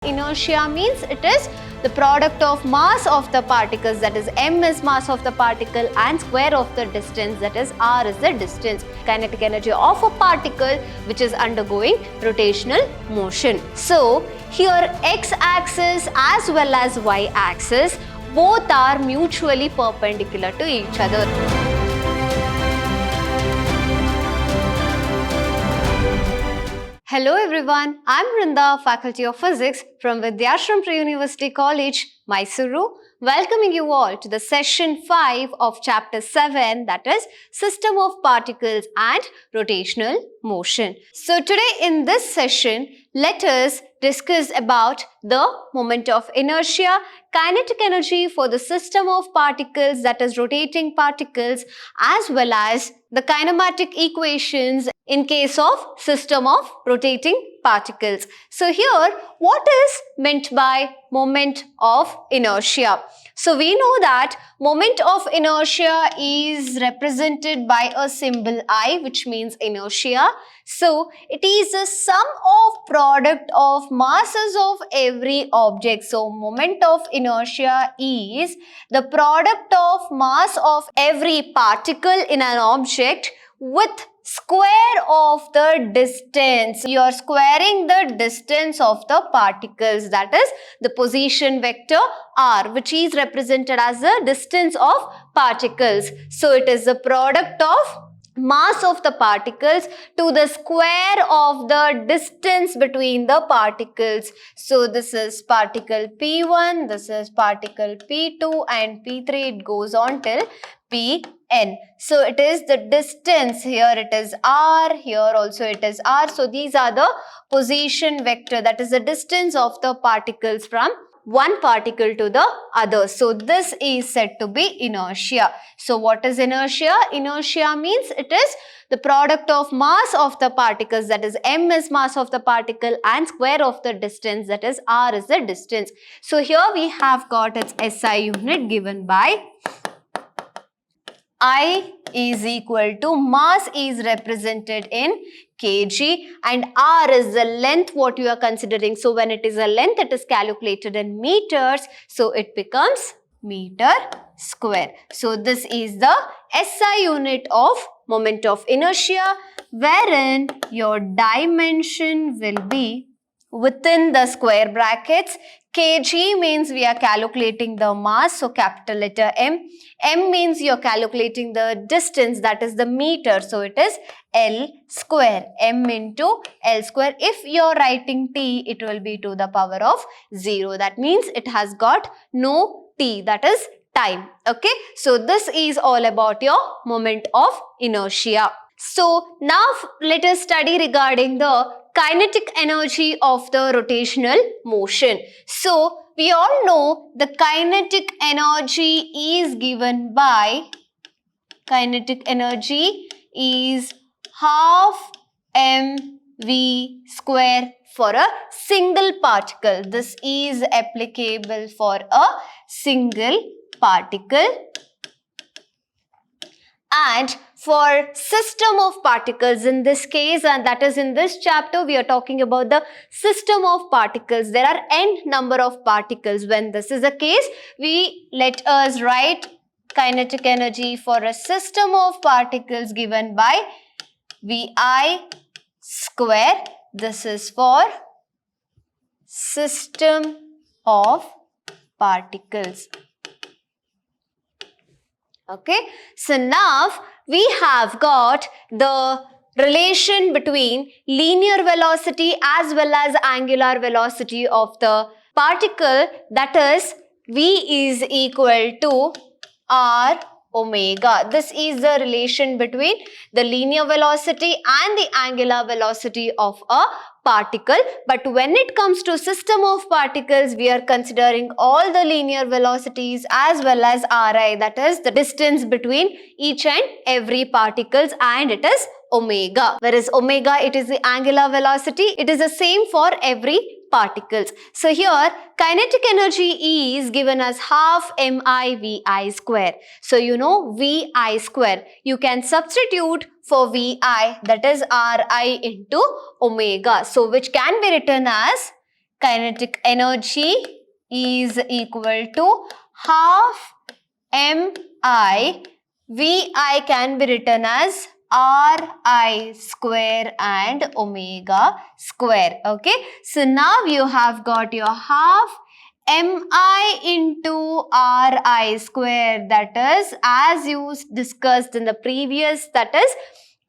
Inertia means it is the product of mass of the particles, that is m is mass of the particle and square of the distance, that is r is the distance. Kinetic energy of a particle which is undergoing rotational motion. So here x-axis as well as y-axis both are mutually perpendicular to each other. Hello everyone, I am Vrinda, Faculty of Physics from Vidhyaashram Pre-University College, Mysuru, welcoming you all to the session 5 of chapter 7, that is System of Particles and Rotational Motion. So today in this session, let us discuss about the moment of inertia, kinetic energy for the system of particles, that is rotating particles, as well as the kinematic equations in case of system of rotating particles. So here, what is meant by moment of inertia? So we know that moment of inertia is represented by a symbol I, which means inertia. So it is a sum of product of masses of every object. So moment of inertia is the product of mass of every particle in an object with square of the distance. You are squaring the distance of the particles, that is the position vector r, which is represented as the distance of particles. So it is the product of mass of the particles to the square of the distance between the particles. So this is particle P1, this is particle P2 and P3, it goes on till Pn. So it is the distance, here it is r, here also it is r. So these are the position vector, that is the distance of the particles from one particle to the other. So this is said to be inertia. So what is inertia? Inertia means it is the product of mass of the particles, that is m is mass of the particle and square of the distance, that is r is the distance. So here we have got its SI unit given by I is equal to mass is represented in kg and r is the length what you are considering. So when it is a length, it is calculated in meters. So it becomes meter square. So this is the SI unit of moment of inertia, wherein your dimension will be within the square brackets. Kg means we are calculating the mass, so capital letter M. M means you are calculating the distance, that is the meter, so it is L square. M into L square. If you are writing T, it will be to the power of 0. That means it has got no T, that is time. Okay, so this is all about your moment of inertia. So now let us study regarding the kinetic energy of the rotational motion. So we all know the kinetic energy is given by, kinetic energy is half mv square for a single particle. This is applicable for a single particle. And for system of particles in this case, and that is in this chapter, we are talking about the system of particles. There are n number of particles. When this is the case, let us write kinetic energy for a system of particles given by Vi square. This is for system of particles. Okay, so now we have got the relation between linear velocity as well as angular velocity of the particle, that is V is equal to R omega. This is the relation between the linear velocity and the angular velocity of a particle. But when it comes to system of particles, we are considering all the linear velocities as well as Ri, that is the distance between each and every particles, and it is omega. Whereas omega, it is the angular velocity. It is the same for every particles. So here kinetic energy is given as half MIVI square. So you know VI square. You can substitute for VI, that is Ri into omega. So which can be written as kinetic energy is equal to half mi. Vi can be written as Ri square and omega square. Okay. So now you have got your half mi into Ri square, that is, as you discussed in the previous, that is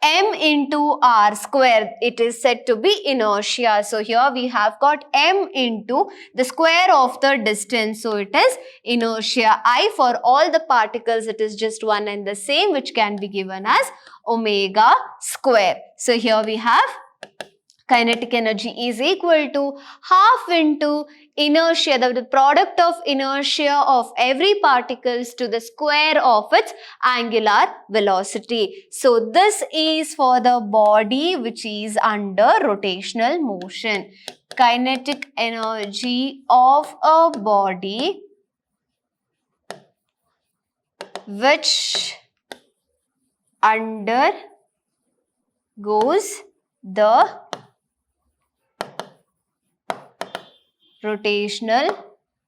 m into r square. It is said to be inertia. So here we have got m into the square of the distance. So it is inertia I. For all the particles, it is just one and the same, which can be given as omega square. So here we have kinetic energy is equal to half into inertia, the product of inertia of every particles to the square of its angular velocity. So this is for the body which is under rotational motion. Kinetic energy of a body which undergoes the rotational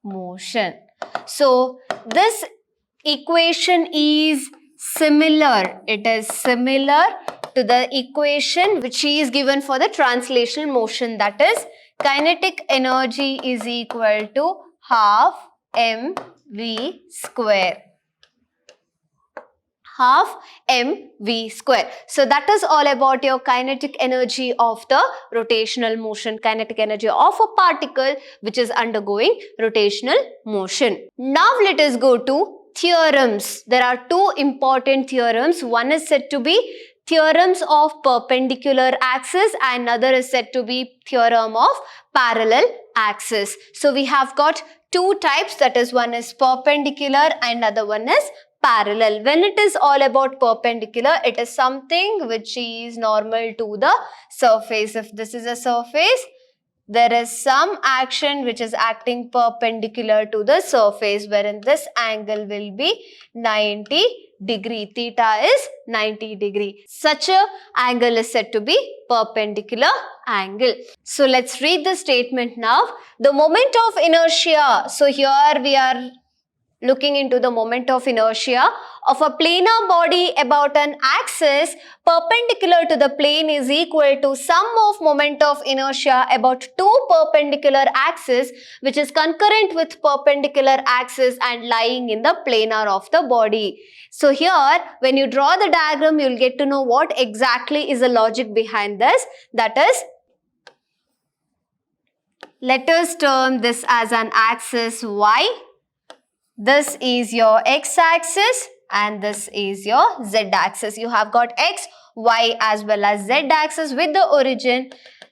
motion. So this equation is similar. It is similar to the equation which is given for the translational motion, that is kinetic energy is equal to half mv square. Half mv square. So that is all about your kinetic energy of the rotational motion, kinetic energy of a particle which is undergoing rotational motion. Now let us go to theorems. There are two important theorems. One is said to be theorems of perpendicular axis and another is said to be theorem of parallel axis. So we have got two types, that is, one is perpendicular and other one is parallel. When it is all about perpendicular, it is something which is normal to the surface. If this is a surface, there is some action which is acting perpendicular to the surface, wherein this angle will be 90 degree. Theta is 90 degree. Such a angle is said to be perpendicular angle. So let's read the statement now. The moment of inertia. So here we are looking into the moment of inertia of a planar body about an axis perpendicular to the plane is equal to sum of moment of inertia about two perpendicular axes which is concurrent with perpendicular axis and lying in the planar of the body. So here when you draw the diagram, you will get to know what exactly is the logic behind this. That is, let us term this as an axis y. This is your x-axis and this is your z-axis. You have got x, y as well as z-axis with the origin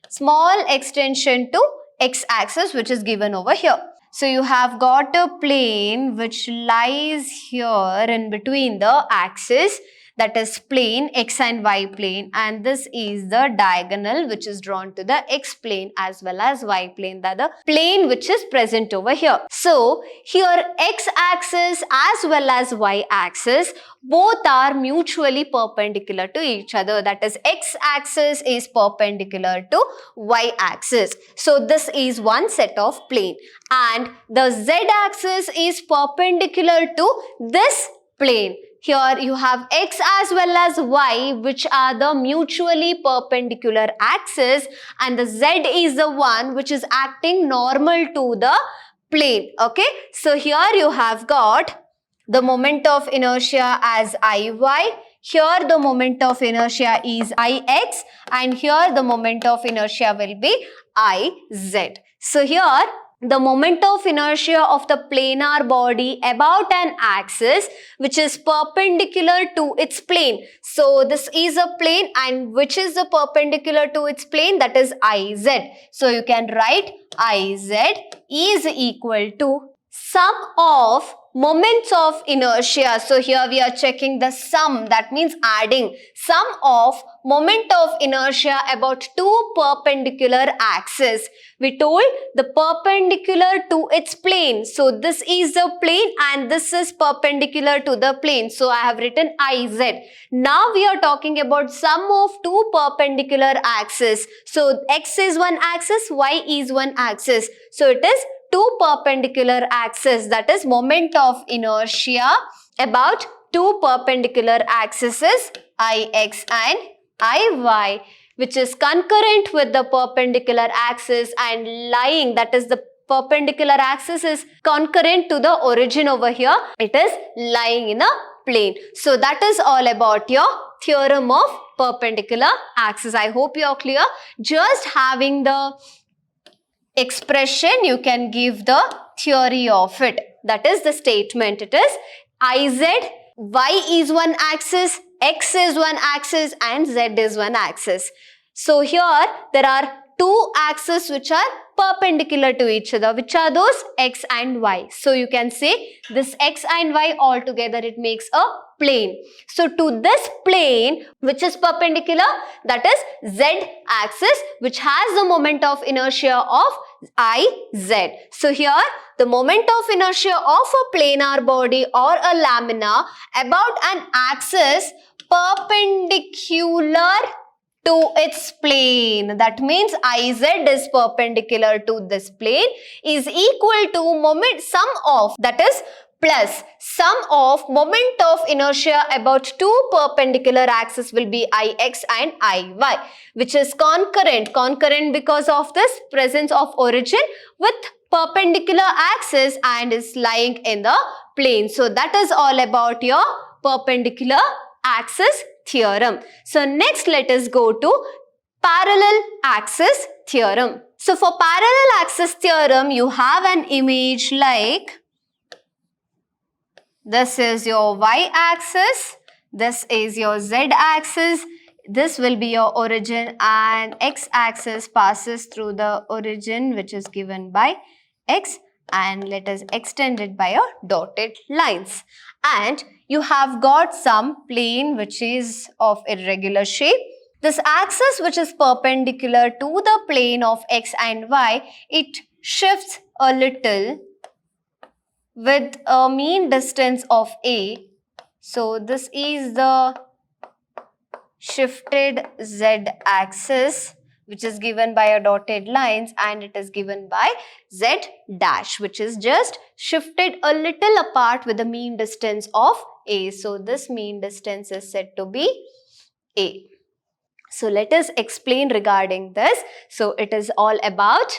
small extension to x-axis which is given over here. So you have got a plane which lies here in between the axis, that is plane, x and y plane, and this is the diagonal which is drawn to the x plane as well as y plane, that the plane which is present over here. So here x-axis as well as y-axis both are mutually perpendicular to each other, that is x-axis is perpendicular to y-axis. So this is one set of plane and the z-axis is perpendicular to this plane. Here you have x as well as y which are the mutually perpendicular axis and the z is the one which is acting normal to the plane. Okay, so here you have got the moment of inertia as Iy. Here the moment of inertia is Ix and here the moment of inertia will be Iz. So here the moment of inertia of the planar body about an axis which is perpendicular to its plane. So this is a plane and which is the perpendicular to its plane, that is Iz. So you can write Iz is equal to sum of moments of inertia. So here we are checking the sum, that means adding sum of moment of inertia about two perpendicular axes. We told the perpendicular to its plane. So this is the plane and this is perpendicular to the plane. So I have written IZ. Now we are talking about sum of two perpendicular axes. So X is one axis, Y is one axis. So it is two perpendicular axes, that is moment of inertia about two perpendicular axes is Ix and Iy, which is concurrent with the perpendicular axis and lying, that is the perpendicular axis is concurrent to the origin over here. It is lying in a plane. So that is all about your theorem of perpendicular axis. I hope you are clear. Just having the expression, you can give the theory of it. That is the statement. It is Iz, Y is one axis, X is one axis and Z is one axis. So here there are two axes which are perpendicular to each other. Which are those? X and Y. So you can say this X and Y all together, it makes a plane. So to this plane which is perpendicular, that is Z axis, which has the moment of inertia of Iz. So here the moment of inertia of a planar body or a lamina about an axis perpendicular to its plane, that means Iz is perpendicular to this plane, is equal to moment sum of, that is plus sum of moment of inertia about two perpendicular axes will be Ix and Iy, which is concurrent because of this presence of origin with perpendicular axis and is lying in the plane. So that is all about your perpendicular axis theorem. So next let us go to parallel axis theorem. So for parallel axis theorem, you have an image like this is your Y axis, this is your Z axis, this will be your origin and X axis passes through the origin which is given by X and let us extend it by a dotted lines. And you have got some plane which is of irregular shape. This axis which is perpendicular to the plane of X and Y, it shifts a little with a mean distance of A. So this is the shifted Z axis which is given by a dotted lines and it is given by Z dash, which is just shifted a little apart with the mean distance of A. So this mean distance is said to be A. So let us explain regarding this. So it is all about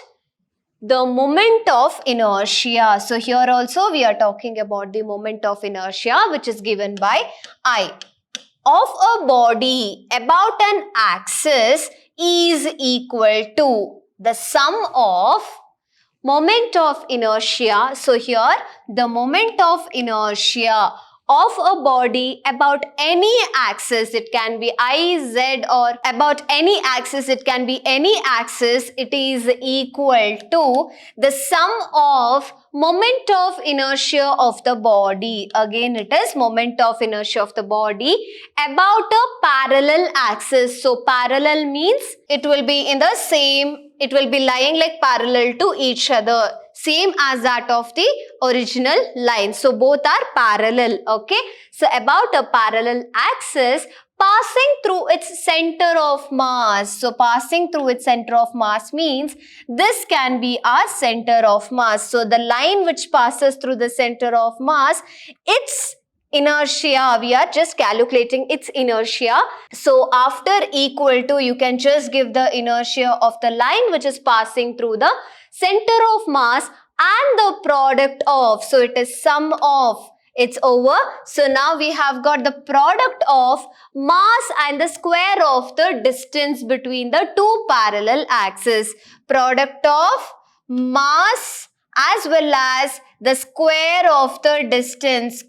the moment of inertia. So here also we are talking about the moment of inertia which is given by I of a body about an axis is equal to the sum of moment of inertia. So here the moment of inertia of a body about any axis, it can be I, Z or about any axis, it can be any axis, it is equal to the sum of moment of inertia of the body. Again it is moment of inertia of the body about a parallel axis. So parallel means it will be in the same, it will be lying like parallel to each other, same as that of the original line. So both are parallel, okay. So about a parallel axis passing through its center of mass. So passing through its center of mass means this can be our center of mass. So the line which passes through the center of mass, its inertia, we are just calculating its inertia. So after equal to, you can just give the inertia of the line which is passing through the center of mass and the product of. So it is sum of. It's over. So now we have got the product of mass and the square of the distance between the two parallel axes. Product of mass as well as the square of the distance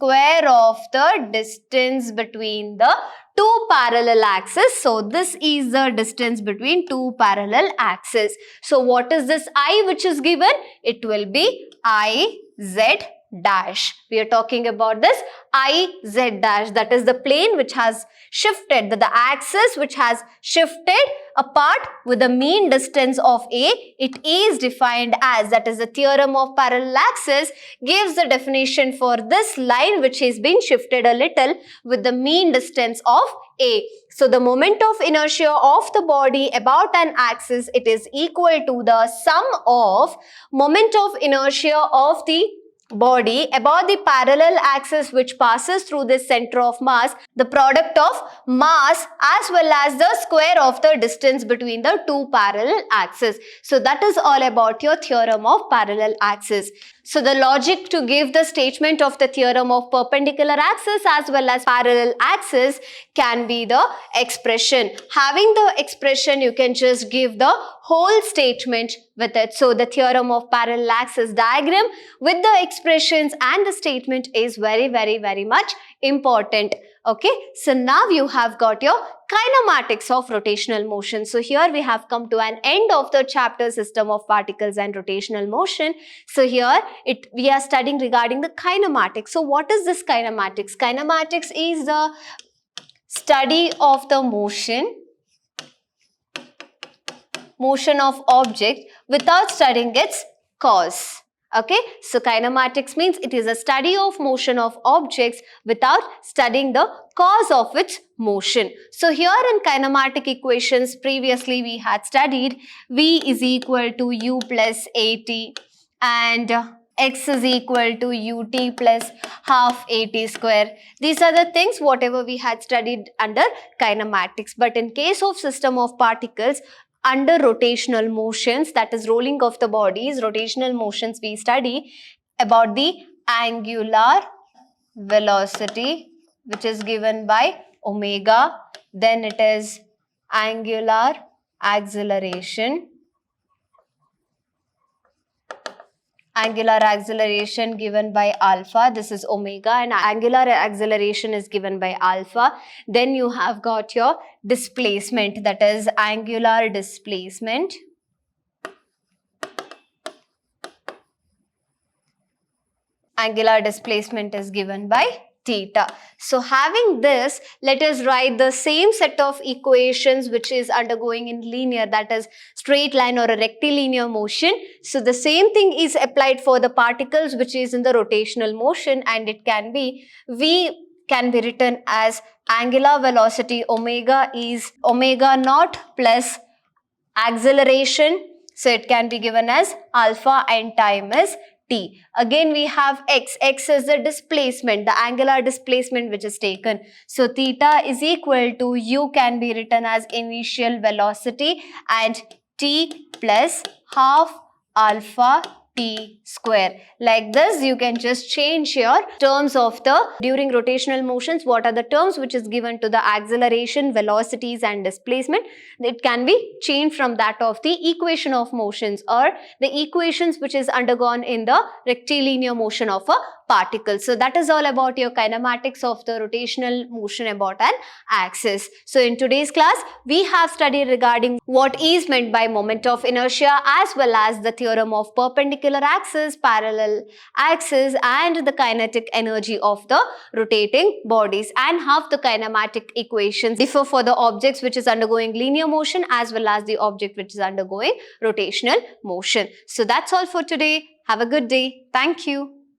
between the two parallel axes. So this is the distance between two parallel axes. So what is this I which is given? It will be I, Z dash. We are talking about this I, Z dash. That is the plane which has shifted, the axis which has shifted apart with the mean distance of A. It is defined as, that is the theorem of parallel axis, gives the definition for this line which has been shifted a little with the mean distance of A. So the moment of inertia of the body about an axis, it is equal to the sum of moment of inertia of the body about the parallel axis which passes through the center of mass, the product of mass as well as the square of the distance between the two parallel axes. So that is all about your theorem of parallel axis. So the logic to give the statement of the theorem of perpendicular axis as well as parallel axis can be the expression. Having the expression, you can just give the whole statement with it. So the theorem of parallel axis diagram with the expressions and the statement is very much important. Okay, so now you have got your kinematics of rotational motion. So here we have come to an end of the chapter system of particles and rotational motion. So here we are studying regarding the kinematics. So what is this kinematics? Kinematics is the study of the motion of object without studying its cause. Okay, so kinematics means it is a study of motion of objects without studying the cause of its motion. So here in kinematic equations, previously we had studied V is equal to U plus AT and X is equal to UT plus half AT square. These are the things whatever we had studied under kinematics. But in case of system of particles, under rotational motions, that is rolling of the bodies, rotational motions, we study about the angular velocity which is given by omega, then it is angular acceleration given by alpha, this is omega, and angular acceleration is given by alpha. Then you have got your displacement, that is angular displacement. Angular displacement is given by theta. So having this, let us write the same set of equations which is undergoing in linear, that is straight line or a rectilinear motion. So the same thing is applied for the particles which is in the rotational motion, and it can be, V can be written as angular velocity omega is omega naught plus acceleration. So it can be given as alpha and time is t. Again we have x. X is the displacement, the angular displacement which is taken. So theta is equal to u can be written as initial velocity and t plus half alpha t square. Like this you can just change your terms of the during rotational motions. What are the terms which is given to the acceleration, velocities and displacement? It can be changed from that of the equation of motions or the equations which is undergone in the rectilinear motion of a particle. So that is all about your kinematics of the rotational motion about an axis. So in today's class we have studied regarding what is meant by moment of inertia as well as the theorem of perpendicular axis, parallel axis and the kinetic energy of the rotating bodies, and how the kinematic equations differ for the objects which is undergoing linear motion as well as the object which is undergoing rotational motion. So that's all for today. Have a good day. Thank you.